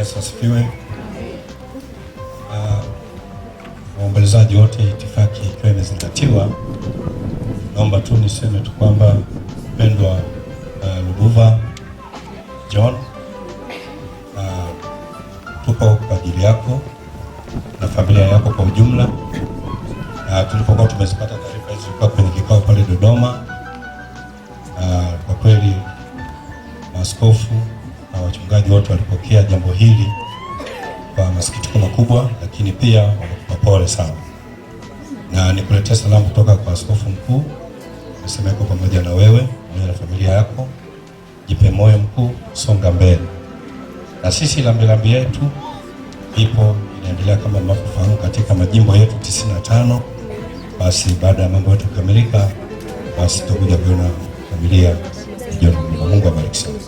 Yesu asifiwe. Waombolezaji wote, itifaki ikiwa imezingatiwa, naomba tu niseme tu kwamba mpendwa Lubuva John, tupo kwa ajili yako na familia yako kwa ujumla. Tulipokuwa tumezipata taarifa hizi kwa kwenye kikao pale Dodoma, kwa kweli maaskofu na wachungaji wote walipokea jambo hili kwa masikitiko makubwa, lakini pia wanakupa pole sana. Na nikuletea salamu kutoka kwa askofu mkuu, nasema yuko pamoja na wewe na familia yako. Jipe moyo mkuu, songa mbele. Na sisi lambilambi yetu ipo inaendelea kama mnafahamu katika majimbo yetu 95. Basi baada ya mambo yote kukamilika, basi tutakuja kuona familia. Mungu awabariki sana.